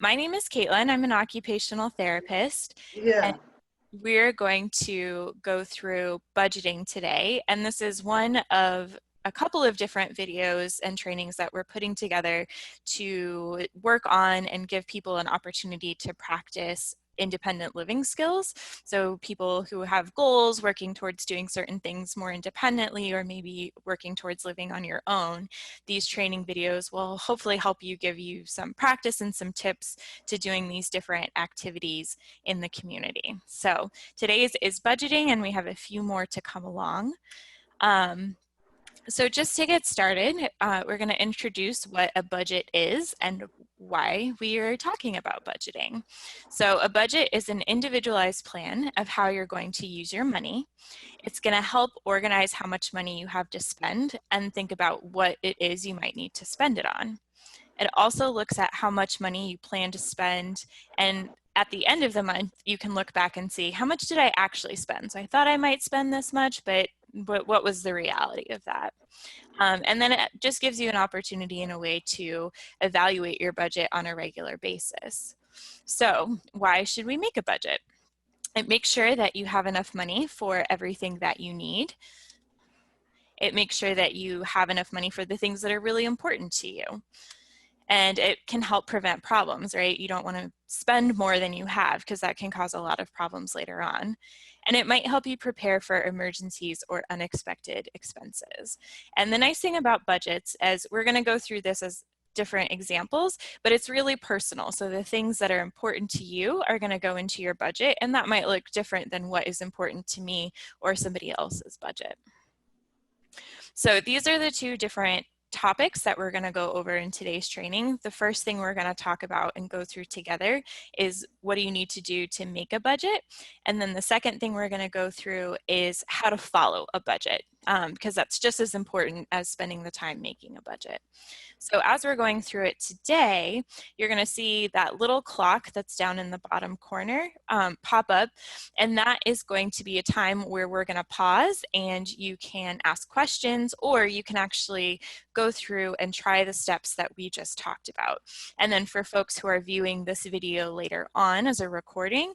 My name is Caitlin. I'm an occupational therapist, and Yeah. we're going to go through budgeting today. And this is one of a couple of different videos and trainings that we're putting together to work on and give people an opportunity to practice independent living skills. So people who have goals, working towards doing certain things more independently, or maybe working towards living on your own, these training videos will hopefully help you, give you some practice and some tips to doing these different activities in the community. So today's is budgeting, and we have a few more to come along. So just to get started, we're going to introduce what a budget is and why we are talking about budgeting. So a budget is an individualized plan of how you're going to use your money. It's going to help organize how much money you have to spend and think about what it is you might need to spend it on. It also looks at how much money you plan to spend, and at the end of the month, you can look back and see how much did I actually spend. So I thought I might spend this much, but what was the reality of that? And then it just gives you an opportunity and a way to evaluate your budget on a regular basis. So why should we make a budget? It makes sure that you have enough money for everything that you need. It makes sure that you have enough money for the things that are really important to you. And it can help prevent problems, right? You don't want to spend more than you have because that can cause a lot of problems later on. And it might help you prepare for emergencies or unexpected expenses. And the nice thing about budgets is we're going to go through this as different examples, but it's really personal. So the things that are important to you are going to go into your budget, and that might look different than what is important to me or somebody else's budget. So these are the two different topics that we're going to go over in today's training. The first thing we're going to talk about and go through together is what do you need to do to make a budget? And then the second thing we're going to go through is how to follow a budget, because that's just as important as spending the time making a budget. So as we're going through it today, you're going to see that little clock that's down in the bottom corner pop up, and that is going to be a time where we're going to pause and you can ask questions, or you can actually go through and try the steps that we just talked about. And then for folks who are viewing this video later on as a recording,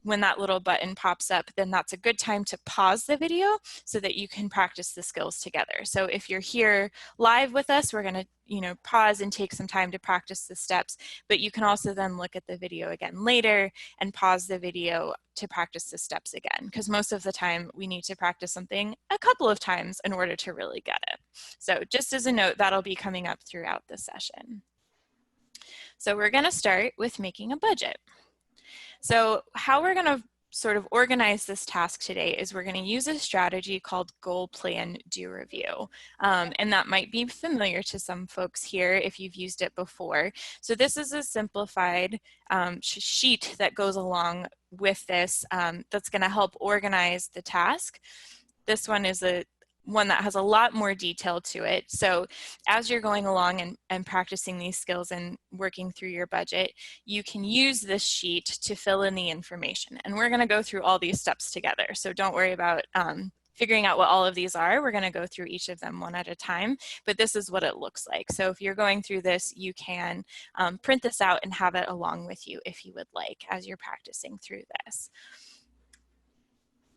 when that little button pops up, then that's a good time to pause the video so that you can practice the skills together. So if you're here live with us, we're going to pause and take some time to practice the steps, but you can also then look at the video again later and pause the video to practice the steps again, because most of the time we need to practice something a couple of times in order to really get it. So just as a note, that'll be coming up throughout the session. So we're going to start with making a budget. So how we're going to sort of organize this task today is we're going to use a strategy called goal, plan, do, review. And that might be familiar to some folks here if you've used it before. So this is a simplified sheet that goes along with this that's going to help organize the task. This one is one that has a lot more detail to it. So as you're going along and practicing these skills and working through your budget, you can use this sheet to fill in the information. And we're going to go through all these steps together. So don't worry about figuring out what all of these are. We're going to go through each of them one at a time, but this is what it looks like. So if you're going through this, you can print this out and have it along with you if you would like as you're practicing through this.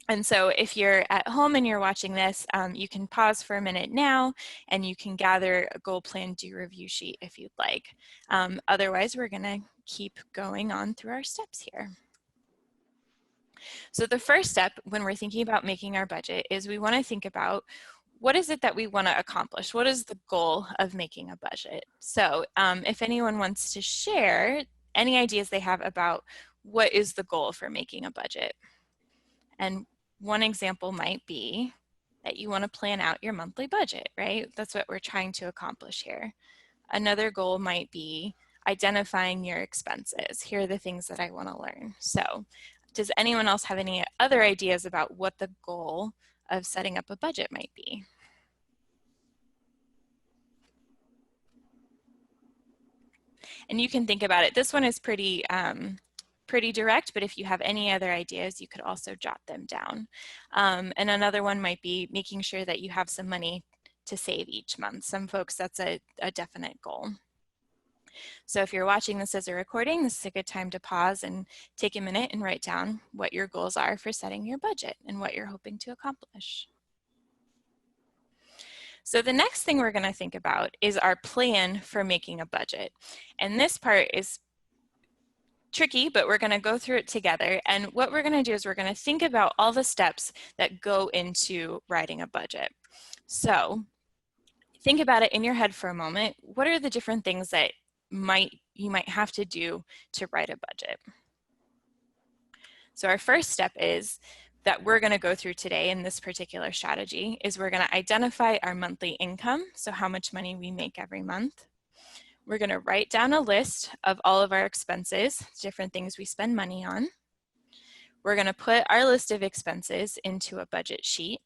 And so if you're at home and you're watching this, you can pause for a minute now and you can gather a goal, plan, do, review sheet if you'd like. Otherwise, we're going to keep going on through our steps here. So the first step when we're thinking about making our budget is we want to think about what is it that we want to accomplish? What is the goal of making a budget? So if anyone wants to share any ideas they have about what is the goal for making a budget. And one example might be that you want to plan out your monthly budget, right? That's what we're trying to accomplish here. Another goal might be identifying your expenses. Here are the things that I want to learn. So does anyone else have any other ideas about what the goal of setting up a budget might be? And you can think about it. This one is pretty direct, but if you have any other ideas, you could also jot them down. And another one might be making sure that you have some money to save each month. Some folks, that's a definite goal. So if you're watching this as a recording, this is a good time to pause and take a minute and write down what your goals are for setting your budget and what you're hoping to accomplish. So the next thing we're going to think about is our plan for making a budget. And this part is tricky, but we're going to go through it together. And what we're going to do is we're going to think about all the steps that go into writing a budget. So think about it in your head for a moment. What are the different things that you might have to do to write a budget? So our first step is that we're going to go through today in this particular strategy is we're going to identify our monthly income, so how much money we make every month. We're going to write down a list of all of our expenses, different things we spend money on. We're going to put our list of expenses into a budget sheet.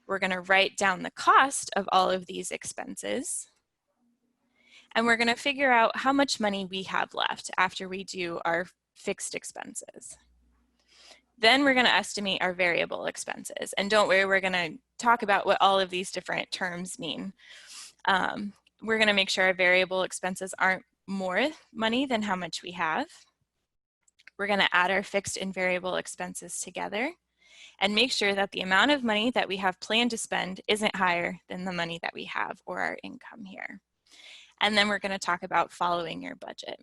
We're going to write down the cost of all of these expenses. And we're going to figure out how much money we have left after we do our fixed expenses. Then we're going to estimate our variable expenses. And don't worry, we're going to talk about what all of these different terms mean. We're going to make sure our variable expenses aren't more money than how much we have. We're going to add our fixed and variable expenses together and make sure that the amount of money that we have planned to spend isn't higher than the money that we have or our income here. And then we're going to talk about following your budget.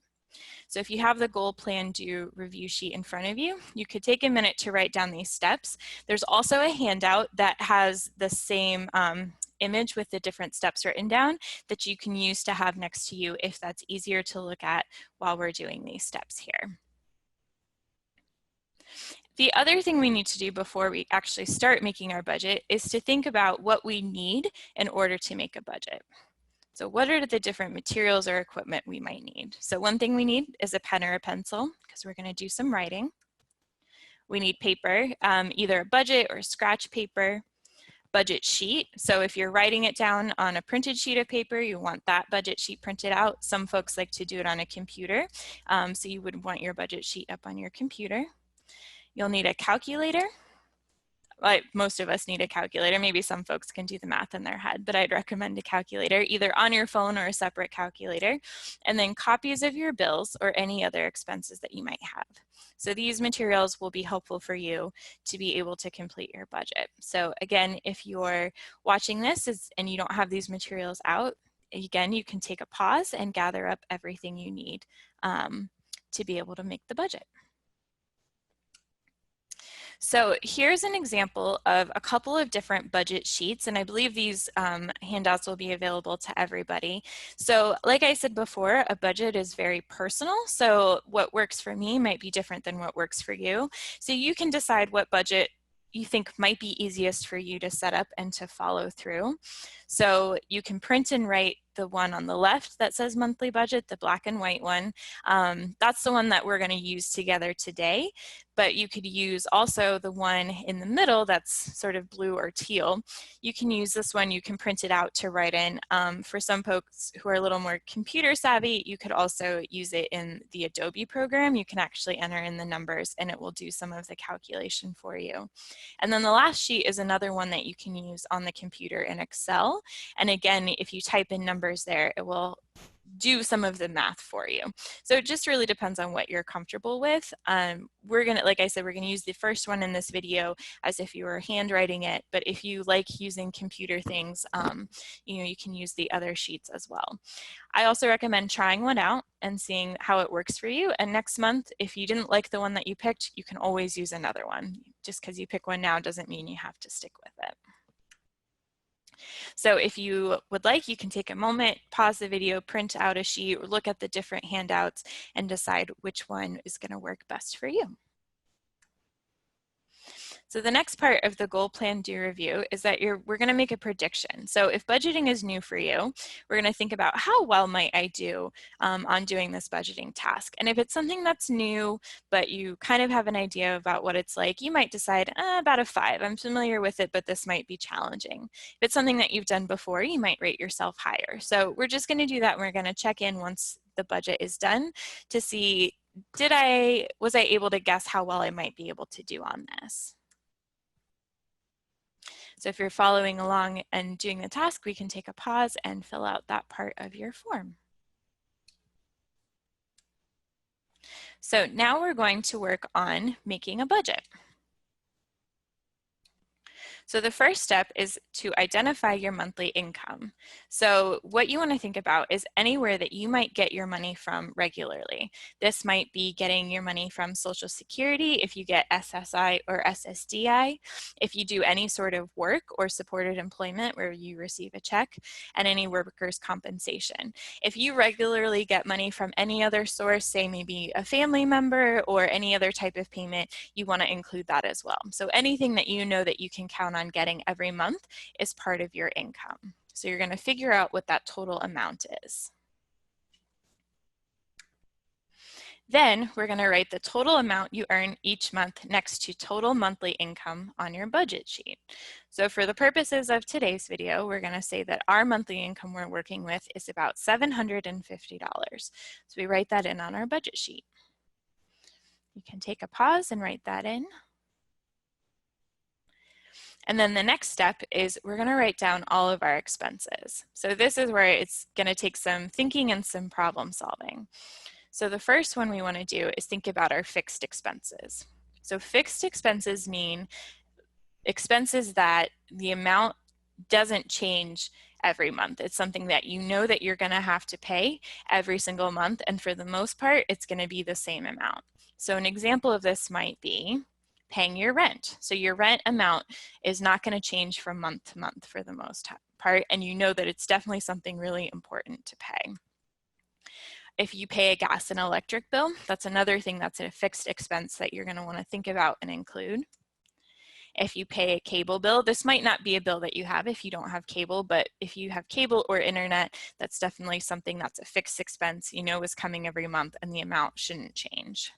So if you have the goal plan do review sheet in front of you, you could take a minute to write down these steps. There's also a handout that has the same image with the different steps written down that you can use to have next to you if that's easier to look at while we're doing these steps here. The other thing we need to do before we actually start making our budget is to think about what we need in order to make a budget. So what are the different materials or equipment we might need? So one thing we need is a pen or a pencil because we're going to do some writing. We need paper, either a budget or scratch paper, budget sheet. So if you're writing it down on a printed sheet of paper, you want that budget sheet printed out. Some folks like to do it on a computer. So you would want your budget sheet up on your computer. You'll need a calculator. Like most of us need a calculator. Maybe some folks can do the math in their head, but I'd recommend a calculator either on your phone or a separate calculator. And then copies of your bills or any other expenses that you might have. So these materials will be helpful for you to be able to complete your budget. So again, if you're watching this and you don't have these materials out, again, you can take a pause and gather up everything you need to be able to make the budget. So here's an example of a couple of different budget sheets, and I believe these handouts will be available to everybody. So like I said before, a budget is very personal, so what works for me might be different than what works for you. So you can decide what budget you think might be easiest for you to set up and to follow through. So you can print and write the one on the left that says monthly budget, the black and white one. That's the one that we're going to use together today, but you could use also the one in the middle that's sort of blue or teal. You can use this one, you can print it out to write in. For some folks who are a little more computer savvy, you could also use it in the Adobe program. You can actually enter in the numbers and it will do some of the calculation for you. And then the last sheet is another one that you can use on the computer in Excel. And again, if you type in numbers there, it will do some of the math for you. So it just really depends on what you're comfortable with. We're gonna, like I said, we're gonna use the first one in this video as if you were handwriting it, but if you like using computer things, you can use the other sheets as well. I also recommend trying one out and seeing how it works for you. And next month, if you didn't like the one that you picked, you can always use another one. Just because you pick one now doesn't mean you have to stick with it. So if you would like, you can take a moment, pause the video, print out a sheet, or look at the different handouts and decide which one is going to work best for you. So the next part of the goal plan do review is that we're going to make a prediction. So if budgeting is new for you, we're going to think about how well might I do on doing this budgeting task. And if it's something that's new, but you kind of have an idea about what it's like, you might decide about a 5. I'm familiar with it, but this might be challenging. If it's something that you've done before, you might rate yourself higher. So we're just going to do that. And we're going to check in once the budget is done to see, was I able to guess how well I might be able to do on this? So if you're following along and doing the task, we can take a pause and fill out that part of your form. So now we're going to work on making a budget. So the first step is to identify your monthly income. So what you want to think about is anywhere that you might get your money from regularly. This might be getting your money from Social Security if you get SSI or SSDI, if you do any sort of work or supported employment where you receive a check, and any workers' compensation. If you regularly get money from any other source, say maybe a family member or any other type of payment, you want to include that as well. So anything that you know that you can count on getting every month is part of your income. So you're going to figure out what that total amount is. Then we're going to write the total amount you earn each month next to total monthly income on your budget sheet. So for the purposes of today's video, we're going to say that our monthly income we're working with is about $750. So we write that in on our budget sheet. You can take a pause and write that in. And then the next step is we're going to write down all of our expenses. So this is where it's going to take some thinking and some problem solving. So the first one we want to do is think about our fixed expenses. So fixed expenses mean expenses that the amount doesn't change every month. It's something that you know that you're going to have to pay every single month, and for the most part, it's going to be the same amount. So an example of this might be paying your rent. So your rent amount is not going to change from month to month for the most part, and you know that it's definitely something really important to pay. If you pay a gas and electric bill, that's another thing that's a fixed expense that you're going to want to think about and include. If you pay a cable bill, this might not be a bill that you have if you don't have cable, but if you have cable or internet, that's definitely something that's a fixed expense you know is coming every month and the amount shouldn't change.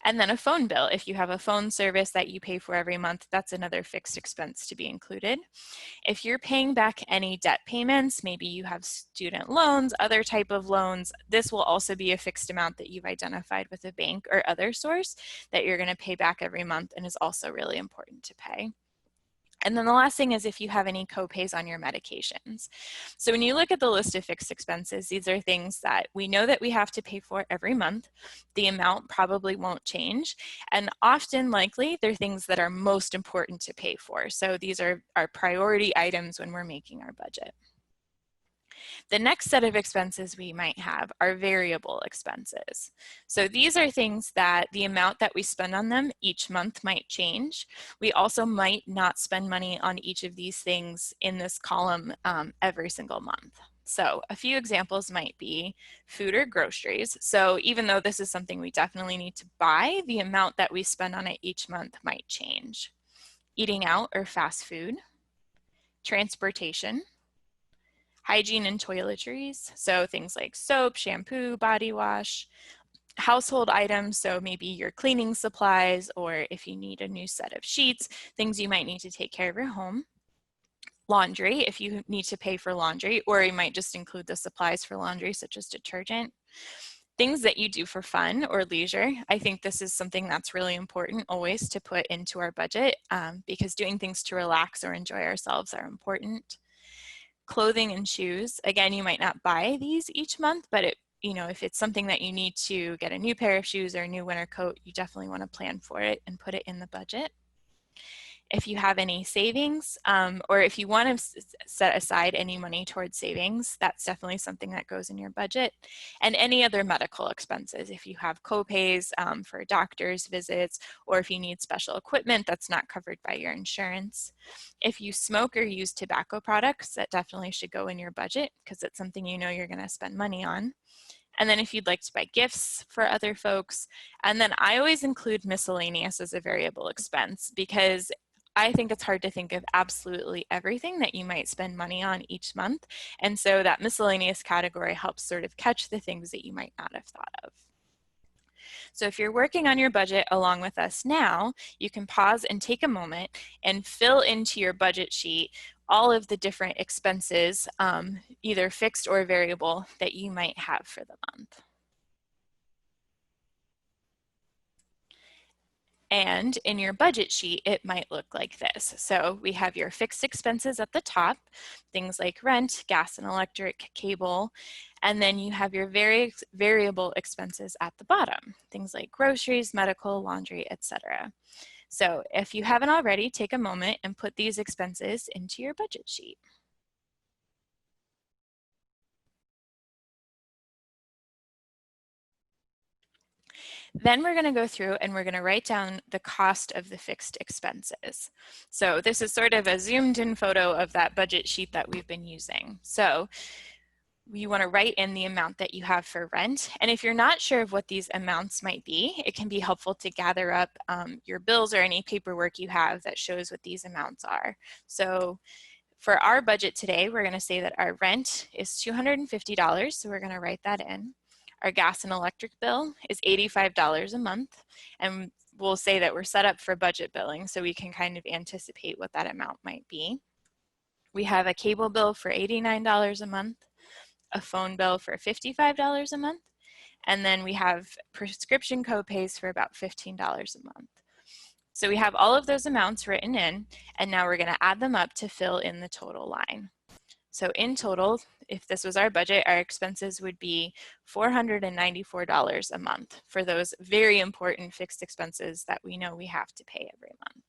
And then a phone bill, if you have a phone service that you pay for every month, that's another fixed expense to be included. If you're paying back any debt payments, maybe you have student loans, other type of loans, this will also be a fixed amount that you've identified with a bank or other source that you're going to pay back every month and is also really important to pay. And then the last thing is if you have any copays on your medications. So when you look at the list of fixed expenses, these are things that we know that we have to pay for every month. The amount probably won't change. And often likely, they're things that are most important to pay for. So these are our priority items when we're making our budget. The next set of expenses we might have are variable expenses. So these are things that the amount that we spend on them each month might change. We also might not spend money on each of these things in this column every single month. So a few examples might be food or groceries. So even though this is something we definitely need to buy, the amount that we spend on it each month might change. Eating out or fast food, transportation, hygiene and toiletries, so things like soap, shampoo, body wash, household items, so maybe your cleaning supplies, or if you need a new set of sheets, things you might need to take care of your home. Laundry, if you need to pay for laundry, or you might just include the supplies for laundry, such as detergent. Things that you do for fun or leisure. I think this is something that's really important always to put into our budget because doing things to relax or enjoy ourselves are important. Clothing and shoes, again, you might not buy these each month, but if it's something that you need to get a new pair of shoes or a new winter coat, you definitely want to plan for it and put it in the budget. If you have any savings, or if you want to set aside any money towards savings, that's definitely something that goes in your budget. And any other medical expenses, if you have copays for doctor's visits, or if you need special equipment that's not covered by your insurance. If you smoke or use tobacco products, that definitely should go in your budget because it's something you know you're going to spend money on. And then if you'd like to buy gifts for other folks. And then I always include miscellaneous as a variable expense because I think it's hard to think of absolutely everything that you might spend money on each month. And so that miscellaneous category helps sort of catch the things that you might not have thought of. So if you're working on your budget along with us now, you can pause and take a moment and fill into your budget sheet all of the different expenses, either fixed or variable, that you might have for the month. And in your budget sheet, it might look like this. So we have your fixed expenses at the top, things like rent, gas and electric, cable, and then you have your variable expenses at the bottom, things like groceries, medical, laundry, etc. So if you haven't already, take a moment and put these expenses into your budget sheet. Then we're going to go through and we're going to write down the cost of the fixed expenses. So this is sort of a zoomed in photo of that budget sheet that we've been using. So you want to write in the amount that you have for rent. And if you're not sure of what these amounts might be, it can be helpful to gather up your bills or any paperwork you have that shows what these amounts are. So for our budget today, we're going to say that our rent is $250, so we're going to write that in. Our gas and electric bill is $85 a month, and we'll say that we're set up for budget billing so we can kind of anticipate what that amount might be. We have a cable bill for $89 a month, a phone bill for $55 a month, and then we have prescription copays for about $15 a month. So we have all of those amounts written in, and now we're going to add them up to fill in the total line. So in total, if this was our budget, our expenses would be $494 a month for those very important fixed expenses that we know we have to pay every month.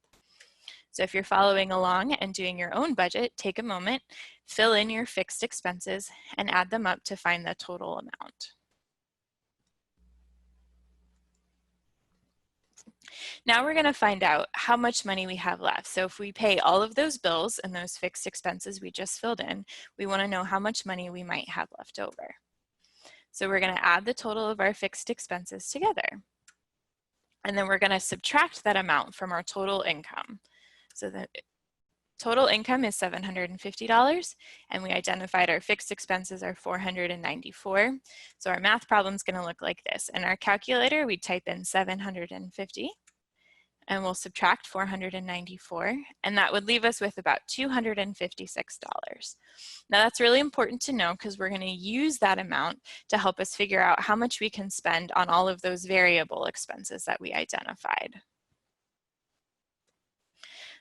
So if you're following along and doing your own budget, take a moment, fill in your fixed expenses, and add them up to find the total amount. Now we're going to find out how much money we have left. So if we pay all of those bills and those fixed expenses we just filled in, we want to know how much money we might have left over. So we're going to add the total of our fixed expenses together. And then we're going to subtract that amount from our total income. So the total income is $750, and we identified our fixed expenses are $494. So our math problem is going to look like this. In our calculator, we type in 750. And we'll subtract 494, and that would leave us with about $256. Now that's really important to know because we're going to use that amount to help us figure out how much we can spend on all of those variable expenses that we identified.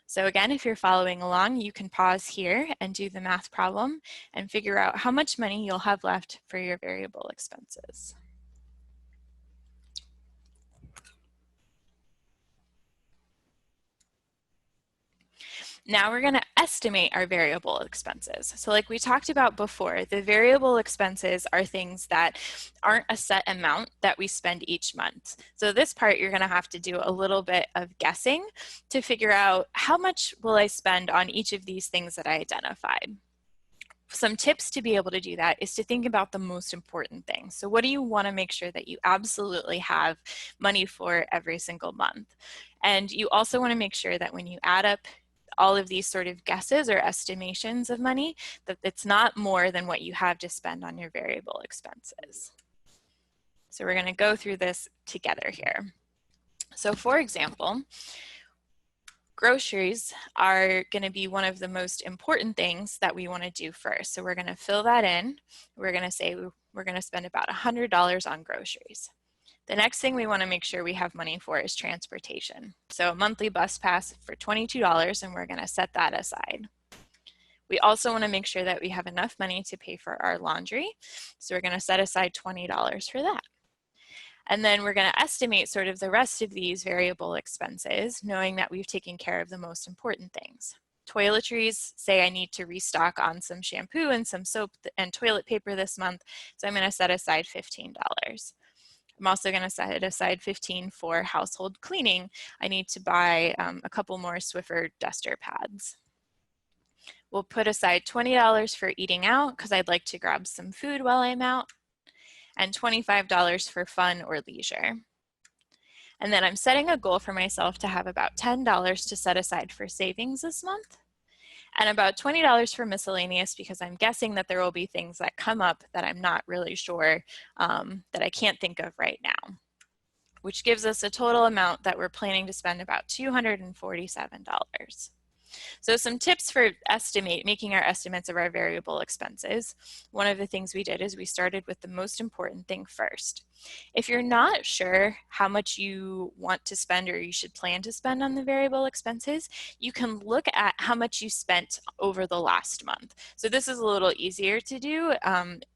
So again, if you're following along, you can pause here and do the math problem and figure out how much money you'll have left for your variable expenses. Now we're going to estimate our variable expenses. So like we talked about before, the variable expenses are things that aren't a set amount that we spend each month. So this part you're going to have to do a little bit of guessing to figure out how much will I spend on each of these things that I identified. Some tips to be able to do that is to think about the most important things. So what do you want to make sure that you absolutely have money for every single month? And you also want to make sure that when you add up all of these sort of guesses or estimations of money, that it's not more than what you have to spend on your variable expenses. So we're going to go through this together here. So for example, groceries are going to be one of the most important things that we want to do first. So we're going to fill that in. We're going to say we're going to spend about $100 on groceries. The next thing we want to make sure we have money for is transportation. So a monthly bus pass for $22, and we're going to set that aside. We also want to make sure that we have enough money to pay for our laundry. So we're going to set aside $20 for that. And then we're going to estimate sort of the rest of these variable expenses, knowing that we've taken care of the most important things. Toiletries, say I need to restock on some shampoo and some soap and toilet paper this month, so I'm going to set aside $15. I'm also going to set aside $15 for household cleaning. I need to buy a couple more Swiffer duster pads. We'll put aside $20 for eating out because I'd like to grab some food while I'm out, and $25 for fun or leisure. And then I'm setting a goal for myself to have about $10 to set aside for savings this month, and about $20 for miscellaneous because I'm guessing that there will be things that come up that I'm not really sure that I can't think of right now, which gives us a total amount that we're planning to spend about $247. So some tips for making our estimates of our variable expenses. One of the things we did is we started with the most important thing first. If you're not sure how much you want to spend or you should plan to spend on the variable expenses, you can look at how much you spent over the last month. So this is a little easier to do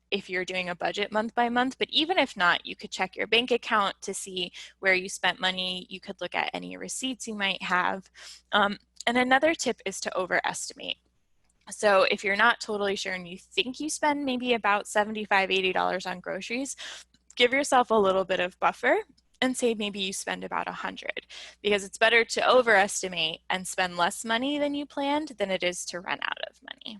if you're doing a budget month by month, but even if not, you could check your bank account to see where you spent money. You could look at any receipts you might have. And another tip is to overestimate. So if you're not totally sure and you think you spend maybe about $75, $80 on groceries, give yourself a little bit of buffer and say maybe you spend about 100, because it's better to overestimate and spend less money than you planned than it is to run out of money.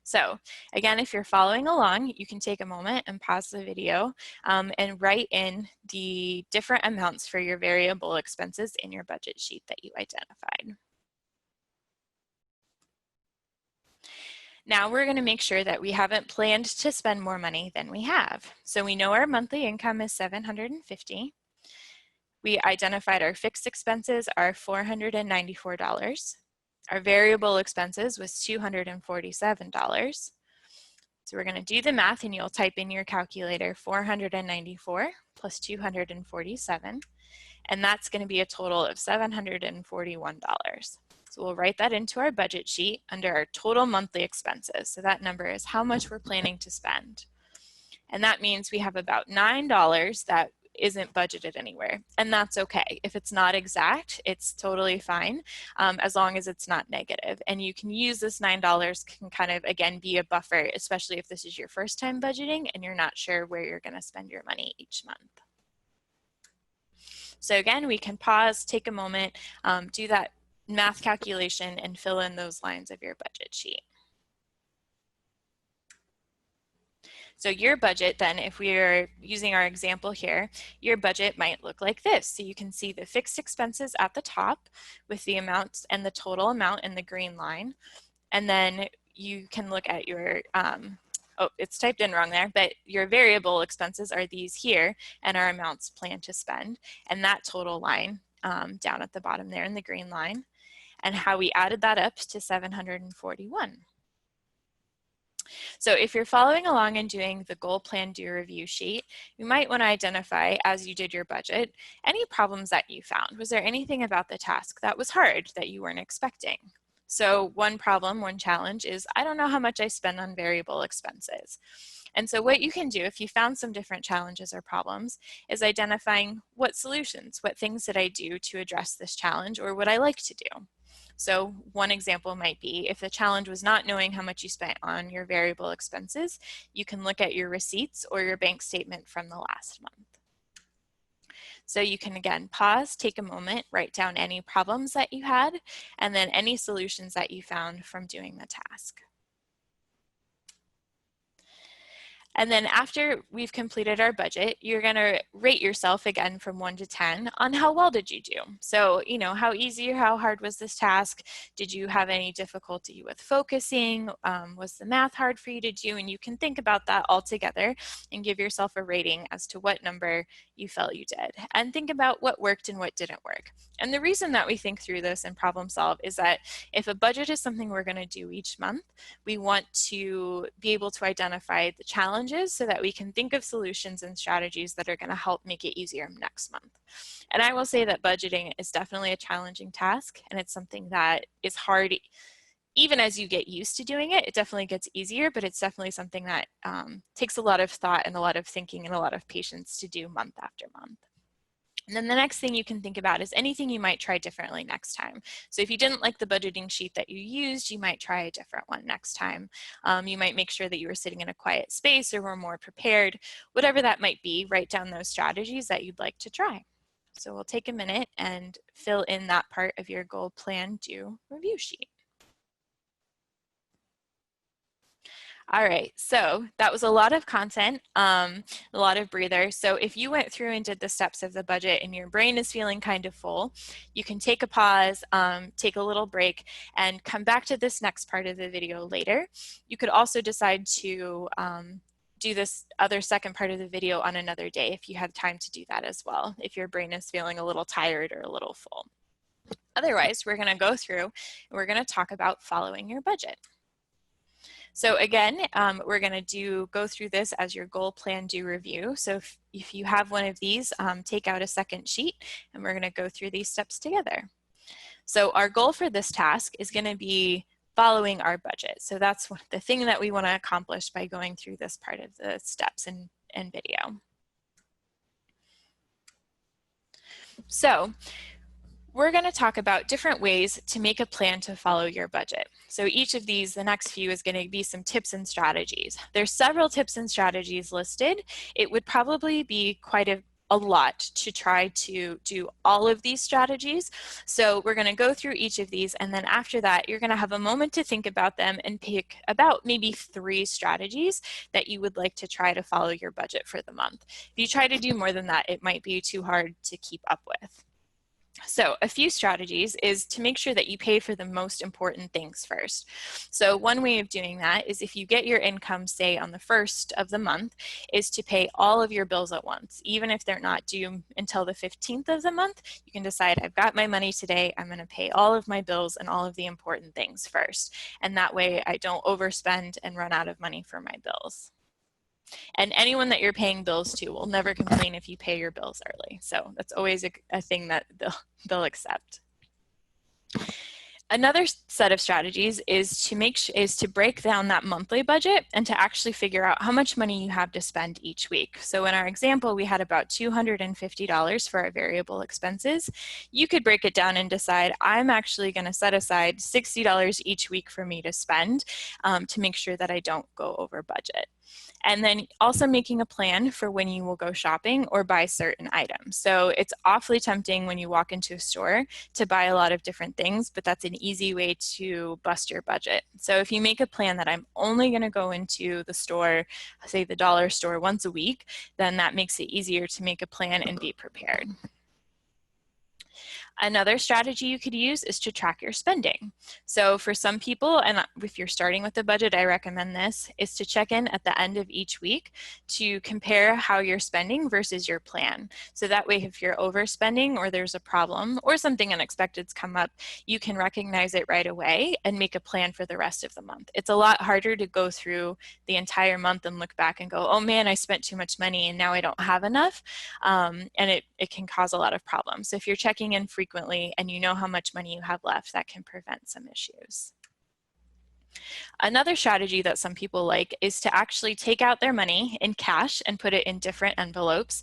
So again, if you're following along, you can take a moment and pause the video and write in the different amounts for your variable expenses in your budget sheet that you identified. Now we're going to make sure that we haven't planned to spend more money than we have. So we know our monthly income is $750. We identified our fixed expenses are $494. Our variable expenses was $247. So we're going to do the math, and you'll type in your calculator 494 plus 247, and that's going to be a total of $741. So we'll write that into our budget sheet under our total monthly expenses. So that number is how much we're planning to spend. And that means we have about $9 that isn't budgeted anywhere, and that's okay. If it's not exact, it's totally fine, as long as it's not negative. And you can use this $9 can kind of, again, be a buffer, especially if this is your first time budgeting and you're not sure where you're going to spend your money each month. So again, we can pause, take a moment, do that math calculation, and fill in those lines of your budget sheet. So your budget then, if we are using our example here, your budget might look like this. So you can see the fixed expenses at the top with the amounts and the total amount in the green line. And then you can look at your, oh, it's typed in wrong there, but your variable expenses are these here and our amounts planned to spend. And that total line down at the bottom there in the green line, and how we added that up to 741. So if you're following along and doing the goal plan do review sheet, you might want to identify, as you did your budget, any problems that you found. Was there anything about the task that was hard that you weren't expecting? So one problem, one challenge is, I don't know how much I spend on variable expenses. And so what you can do if you found some different challenges or problems is identifying what solutions, what things did I do to address this challenge, or would I like to do? So one example might be if the challenge was not knowing how much you spent on your variable expenses, you can look at your receipts or your bank statement from the last month. So you can again pause, take a moment, write down any problems that you had, and then any solutions that you found from doing the task. And then after we've completed our budget, you're going to rate yourself again from 1 to 10 on how well did you do. So, you know, how easy or how hard was this task? Did you have any difficulty with focusing? Was the math hard for you to do? And you can think about that all together and give yourself a rating as to what number you felt you did. And think about what worked and what didn't work. And the reason that we think through this and problem solve is that if a budget is something we're going to do each month, we want to be able to identify the challenges so that we can think of solutions and strategies that are going to help make it easier next month. And I will say that budgeting is definitely a challenging task, and it's something that is hard. Even as you get used to doing it, it definitely gets easier, but it's definitely something that takes a lot of thought and a lot of thinking and a lot of patience to do month after month. And then the next thing you can think about is anything you might try differently next time. So if you didn't like the budgeting sheet that you used, you might try a different one next time. You might make sure that you were sitting in a quiet space or were more prepared. Whatever that might be, write down those strategies that you'd like to try. So we'll take a minute and fill in that part of your goal plan do review sheet. All right, so that was a lot of content, a lot of breather. So if you went through and did the steps of the budget and your brain is feeling kind of full, you can take a pause, take a little break, and come back to this next part of the video later. You could also decide to do this other second part of the video on another day if you have time to do that as well, if your brain is feeling a little tired or a little full. Otherwise, we're going to go through and we're going to talk about following your budget. So again, we're going to go through this as your goal, plan, do review. So if you have one of these, take out a second sheet and we're going to go through these steps together. So our goal for this task is going to be following our budget. So that's the thing that we want to accomplish by going through this part of the steps in video. So we're going to talk about different ways to make a plan to follow your budget. So each of these, the next few, is going to be some tips and strategies. There's several tips and strategies listed. It would probably be quite a lot to try to do all of these strategies. So we're going to go through each of these, and then after that, you're going to have a moment to think about them and pick about maybe 3 strategies that you would like to try to follow your budget for the month. If you try to do more than that, it might be too hard to keep up with. So a few strategies is to make sure that you pay for the most important things first. So one way of doing that is if you get your income, say on the 1st of the month, is to pay all of your bills at once. Even if they're not due until the 15th of the month, you can decide, I've got my money today, I'm going to pay all of my bills and all of the important things first. And that way I don't overspend and run out of money for my bills. And anyone that you're paying bills to will never complain if you pay your bills early. So that's always a thing that they'll accept. Another set of strategies is to break down that monthly budget and to actually figure out how much money you have to spend each week. So in our example, we had about $250 for our variable expenses. You could break it down and decide, I'm actually going to set aside $60 each week for me to spend to make sure that I don't go over budget. And then also making a plan for when you will go shopping or buy certain items. So it's awfully tempting when you walk into a store to buy a lot of different things, but that's an easy way to bust your budget. So if you make a plan that I'm only going to go into the store, say the dollar store, once a week, then that makes it easier to make a plan and be prepared. Another strategy you could use is to track your spending. So for some people, and if you're starting with a budget, I recommend this, is to check in at the end of each week to compare how you're spending versus your plan. So that way, if you're overspending or there's a problem or something unexpected's come up, you can recognize it right away and make a plan for the rest of the month. It's a lot harder to go through the entire month and look back and go, oh man, I spent too much money and now I don't have enough. And it can cause a lot of problems. So if you're checking in frequently and you know how much money you have left, that can prevent some issues. Another strategy that some people like is to actually take out their money in cash and put it in different envelopes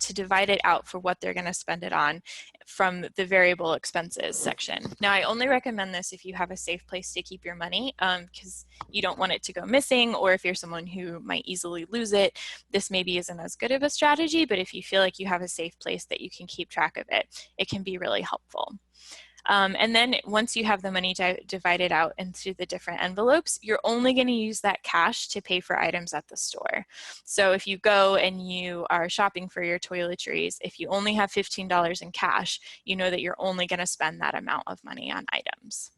to divide it out for what they're going to spend it on from the variable expenses section. Now, I only recommend this if you have a safe place to keep your money because you don't want it to go missing, or if you're someone who might easily lose it, this maybe isn't as good of a strategy, but if you feel like you have a safe place that you can keep track of it, it can be really helpful. And then once you have the money divided out into the different envelopes, you're only going to use that cash to pay for items at the store. So if you go and you are shopping for your toiletries, if you only have $15 in cash, you know that you're only going to spend that amount of money on items.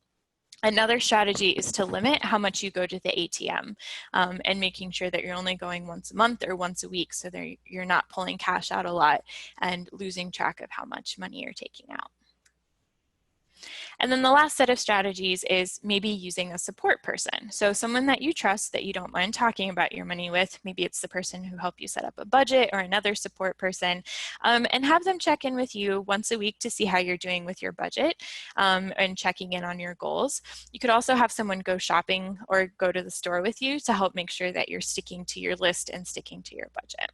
Another strategy is to limit how much you go to the ATM and making sure that you're only going once a month or once a week so that you're not pulling cash out a lot and losing track of how much money you're taking out. And then the last set of strategies is maybe using a support person. So someone that you trust that you don't mind talking about your money with, maybe it's the person who helped you set up a budget or another support person, and have them check in with you once a week to see how you're doing with your budget and checking in on your goals. You could also have someone go shopping or go to the store with you to help make sure that you're sticking to your list and sticking to your budget.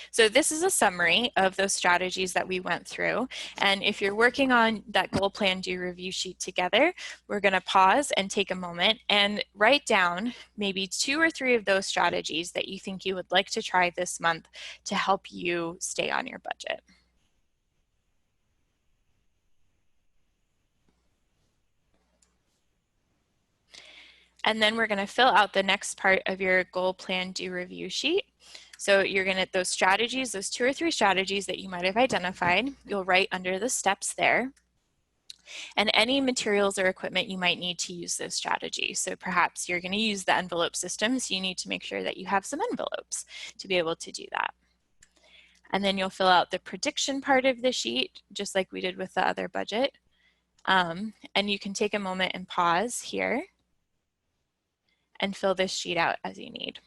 So this is a summary of those strategies that we went through. And if you're working on that goal plan do review sheet together, we're going to pause and take a moment and write down maybe 2 or 3 of those strategies that you think you would like to try this month to help you stay on your budget. And then we're going to fill out the next part of your goal plan do review sheet. So you're going to, those strategies, those 2 or 3 strategies that you might have identified, you'll write under the steps there. And any materials or equipment you might need to use those strategies. So perhaps you're going to use the envelope system, so you need to make sure that you have some envelopes to be able to do that. And then you'll fill out the prediction part of the sheet, just like we did with the other budget. And you can take a moment and pause here and fill this sheet out as you need.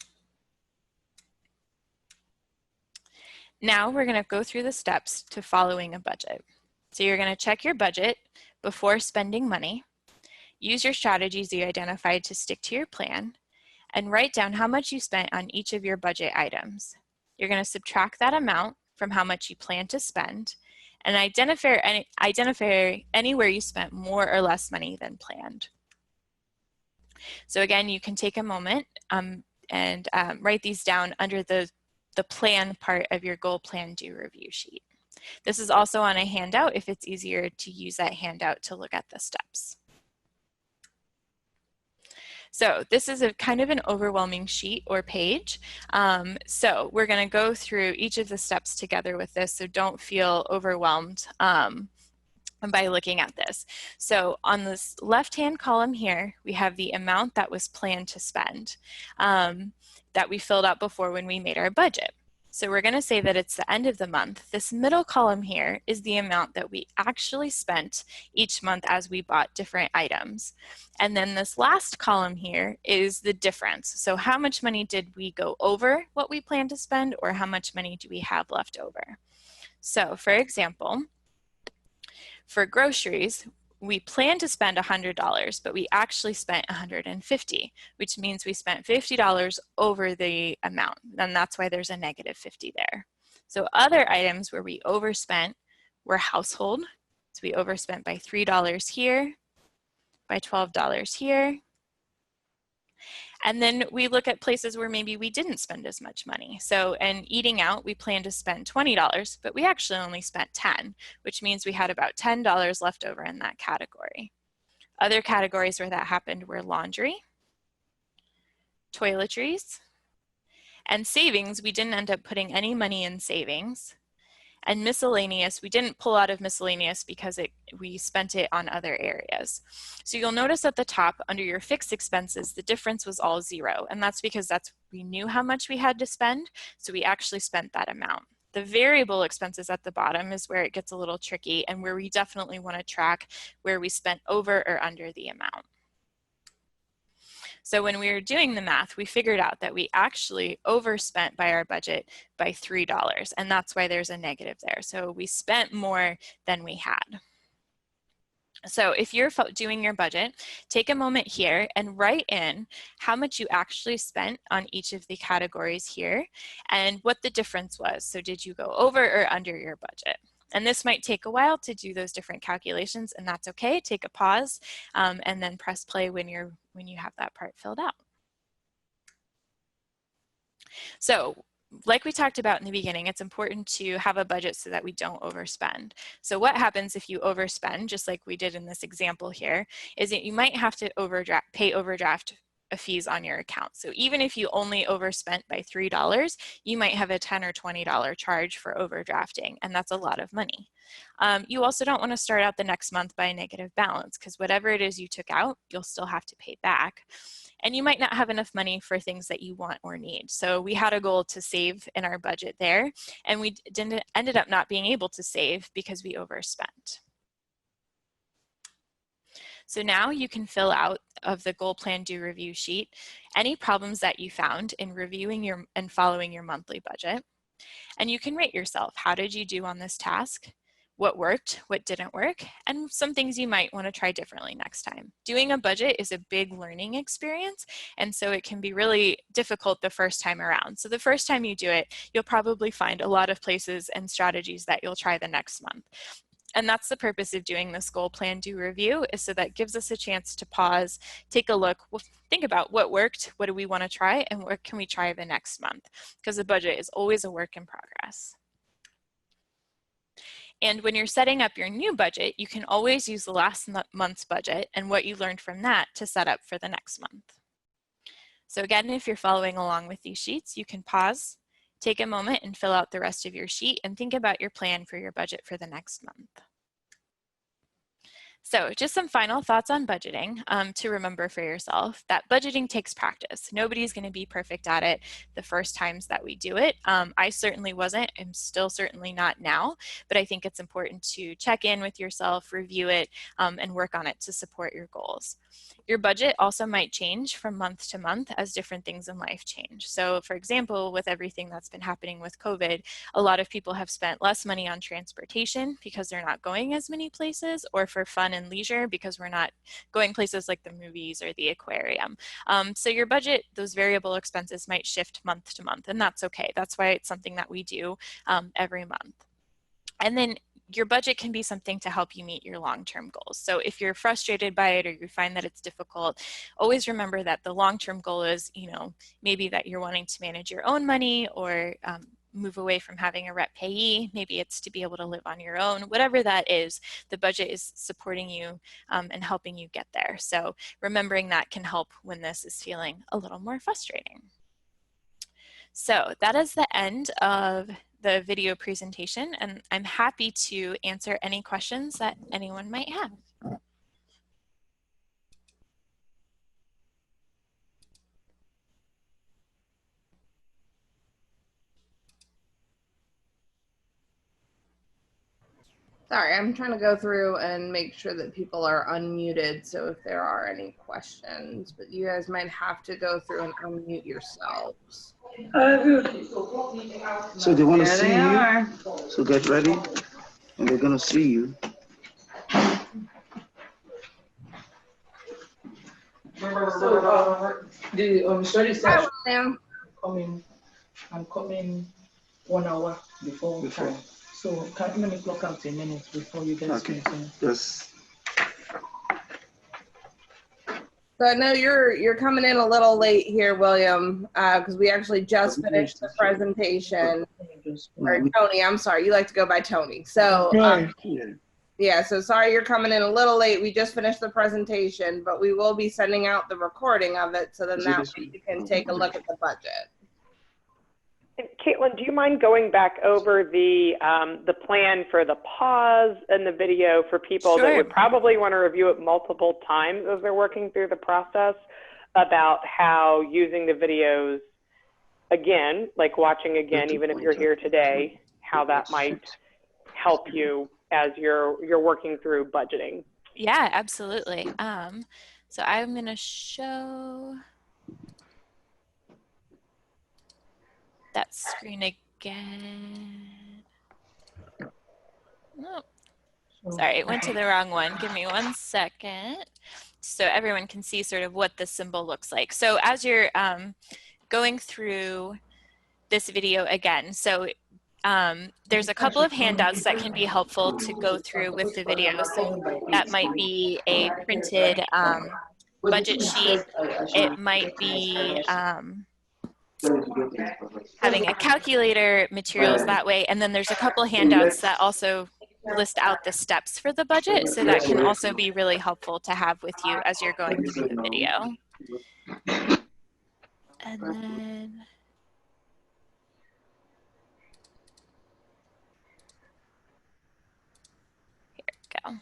Now we're going to go through the steps to following a budget. So you're going to check your budget before spending money, use your strategies you identified to stick to your plan, and write down how much you spent on each of your budget items. You're going to subtract that amount from how much you plan to spend and identify anywhere you spent more or less money than planned. So again, you can take a moment and write these down under the plan part of your goal plan do review sheet. This is also on a handout if it's easier to use that handout to look at the steps. So this is a kind of an overwhelming sheet or page. So we're going to go through each of the steps together with this, so don't feel overwhelmed by looking at this. So on this left-hand column here, we have the amount that was planned to spend that we filled out before when we made our budget. So we're going to say that it's the end of the month. This middle column here is the amount that we actually spent each month as we bought different items. And then this last column here is the difference. So how much money did we go over what we planned to spend, or how much money do we have left over? So for example, for groceries, we planned to spend $100, but we actually spent $150, which means we spent $50 over the amount, and that's why there's a negative 50 there. So other items where we overspent were household. So we overspent by $3 here, by $12 here. And then we look at places where maybe we didn't spend as much money. So in eating out, we planned to spend $20, but we actually only spent $10, which means we had about $10 left over in that category. Other categories where that happened were laundry, toiletries, and savings. We didn't end up putting any money in savings. And miscellaneous, we didn't pull out of miscellaneous because we spent it on other areas. So you'll notice at the top under your fixed expenses, the difference was all zero. And that's because we knew how much we had to spend, so we actually spent that amount. The variable expenses at the bottom is where it gets a little tricky and where we definitely want to track where we spent over or under the amount. So when we were doing the math, we figured out that we actually overspent by our budget by $3, and that's why there's a negative there. So we spent more than we had. So if you're doing your budget, take a moment here and write in how much you actually spent on each of the categories here and what the difference was. So did you go over or under your budget? And this might take a while to do those different calculations, and that's okay. Take a pause and then press play when you have that part filled out. So like we talked about in the beginning, it's important to have a budget so that we don't overspend. So what happens if you overspend, just like we did in this example here, is that you might have to pay overdraft fees on your account. So even if you only overspent by $3, you might have a $10 or $20 charge for overdrafting, and that's a lot of money. You also don't want to start out the next month by a negative balance, because whatever it is you took out, you'll still have to pay back. And you might not have enough money for things that you want or need. So we had a goal to save in our budget there, and we ended up not being able to save because we overspent. So now you can fill out of the goal plan do review sheet any problems that you found in reviewing and following your monthly budget. And you can rate yourself. How did you do on this task? What worked, what didn't work, and some things you might want to try differently next time. Doing a budget is a big learning experience, and so it can be really difficult the first time around. So the first time you do it, you'll probably find a lot of places and strategies that you'll try the next month. And that's the purpose of doing this goal plan do review, is so that gives us a chance to pause, take a look, think about what worked, what do we want to try, and what can we try the next month, because the budget is always a work in progress. And when you're setting up your new budget, you can always use the last month's budget and what you learned from that to set up for the next month. So again, if you're following along with these sheets, you can pause, take a moment and fill out the rest of your sheet and think about your plan for your budget for the next month. So just some final thoughts on budgeting to remember for yourself that budgeting takes practice. Nobody's going to be perfect at it the first times that we do it. I certainly wasn't. I'm still certainly not now, but I think it's important to check in with yourself, review it, and work on it to support your goals. Your budget also might change from month to month as different things in life change. So for example, with everything that's been happening with COVID, a lot of people have spent less money on transportation because they're not going as many places, or for fun and leisure because we're not going places like the movies or the aquarium. So your budget, those variable expenses might shift month to month, and that's okay. That's why it's something that we do every month. And then your budget can be something to help you meet your long-term goals. So if you're frustrated by it or you find that it's difficult, always remember that the long-term goal is, maybe that you're wanting to manage your own money or move away from having a rep payee. Maybe it's to be able to live on your own. Whatever that is, the budget is supporting you and helping you get there. So remembering that can help when this is feeling a little more frustrating. So that is the end of the video presentation, and I'm happy to answer any questions that anyone might have. Sorry, I'm trying to go through and make sure that people are unmuted, so if there are any questions, but you guys might have to go through and unmute yourselves. So they want to see you, so get ready, and they're going to see you. So the study session I'm coming 1 hour before time. So let me clock out 10 minutes before you get Okay. Yes. So I know you're coming in a little late here, William, because we actually just finished the presentation. Or Tony, I'm sorry, you like to go by Tony. So yeah, so sorry you're coming in a little late. We just finished the presentation, but we will be sending out the recording of it, so then that way you can take a look at the budget. Caitlin, do you mind going back over the plan for the pause and the video for people that would probably want to review it multiple times as they're working through the process, about how using the videos again, like watching again, even if you're here today, how that might help you as you're working through budgeting? Yeah, absolutely. So I'm going to show that screen again. Oh, sorry, it went to the wrong one. Give me 1 second so everyone can see sort of what the symbol looks like. So as you're going through this video again, so there's a couple of handouts that can be helpful to go through with the video. So that might be a printed budget sheet. It might be having a calculator, materials that way, and then there's a couple handouts that also list out the steps for the budget, so that can also be really helpful to have with you as you're going through the video. And then here we go.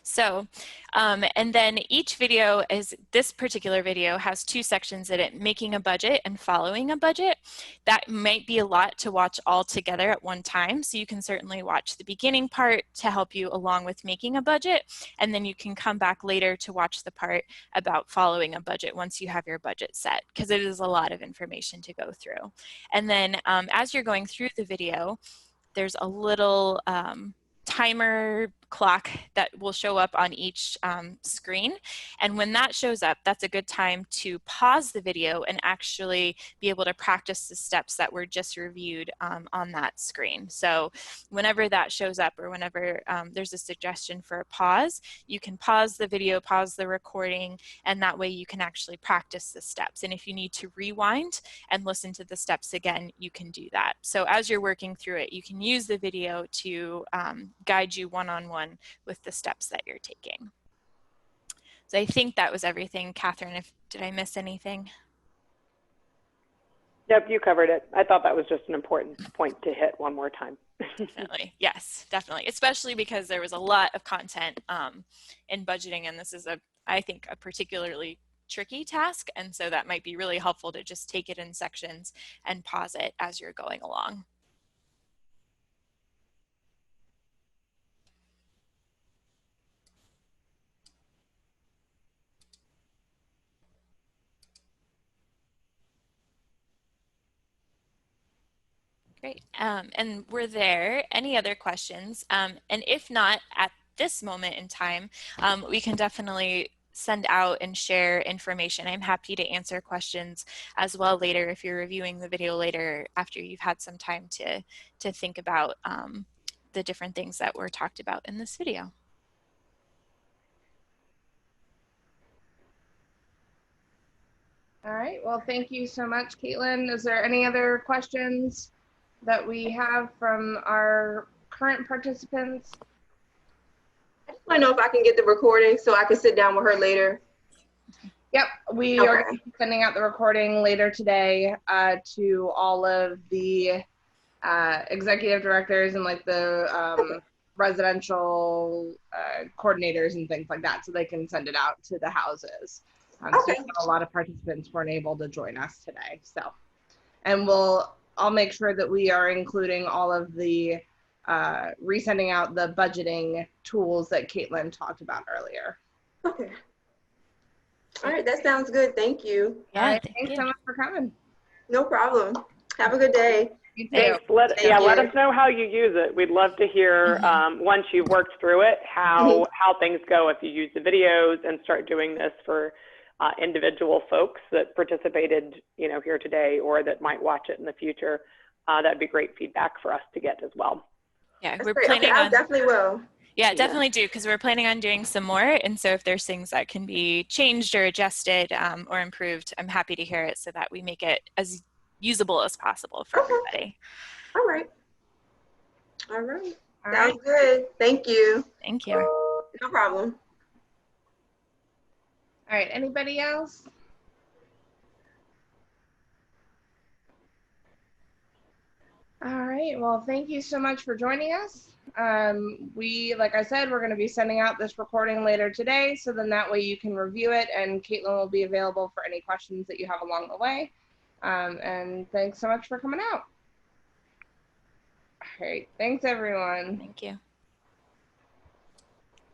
So, and then each video this particular video has 2 sections in it, making a budget and following a budget. That might be a lot to watch all together at one time. So you can certainly watch the beginning part to help you along with making a budget. And then you can come back later to watch the part about following a budget once you have your budget set, because it is a lot of information to go through. And then as you're going through the video, there's a little timer clock that will show up on each screen. And when that shows up, that's a good time to pause the video and actually be able to practice the steps that were just reviewed on that screen. So whenever that shows up, or whenever there's a suggestion for a pause, you can pause the video, pause the recording, and that way you can actually practice the steps. And if you need to rewind and listen to the steps again, you can do that. So as you're working through it, you can use the video to guide you one-on-one with the steps that you're taking. So I think that was everything. Catherine, did I miss anything? Yep, you covered it. I thought that was just an important point to hit one more time. Definitely. Yes, definitely. Especially because there was a lot of content in budgeting, and this is I think a particularly tricky task. And so that might be really helpful to just take it in sections and pause it as you're going along. Great. And were there any other questions? And if not, at this moment in time, we can definitely send out and share information. I'm happy to answer questions as well later if you're reviewing the video later after you've had some time to think about the different things that were talked about in this video. All right. Well, thank you so much, Caitlin. Is there any other questions that we have from our current participants? I just want to know if I can get the recording so I can sit down with her later. Yep, we are sending out the recording later today to all of the executive directors and like the residential coordinators and things like that, so they can send it out to the houses. So a lot of participants weren't able to join us today. So, and I'll make sure that we are including all of the resending out the budgeting tools that Caitlin talked about earlier. Okay. All right, that sounds good. Thank you. Yeah, all right, thanks so much for coming. No problem. Have a good day. You too. Thanks. Let us know how you use it. We'd love to hear once you've worked through it how things go if you use the videos and start doing this for individual folks that participated, here today or that might watch it in the future. That'd be great feedback for us to get as well. Yeah, we're planning on. I definitely will. Yeah, definitely do, because we're planning on doing some more. And so if there's things that can be changed or adjusted or improved, I'm happy to hear it so that we make it as usable as possible for everybody. All right. Sounds good. Thank you. Thank you. No problem. All right, anybody else? All right, well, thank you so much for joining us. Like I said, we're going to be sending out this recording later today, so then that way you can review it, and Caitlin will be available for any questions that you have along the way. And thanks so much for coming out. All right, thanks everyone. Thank you.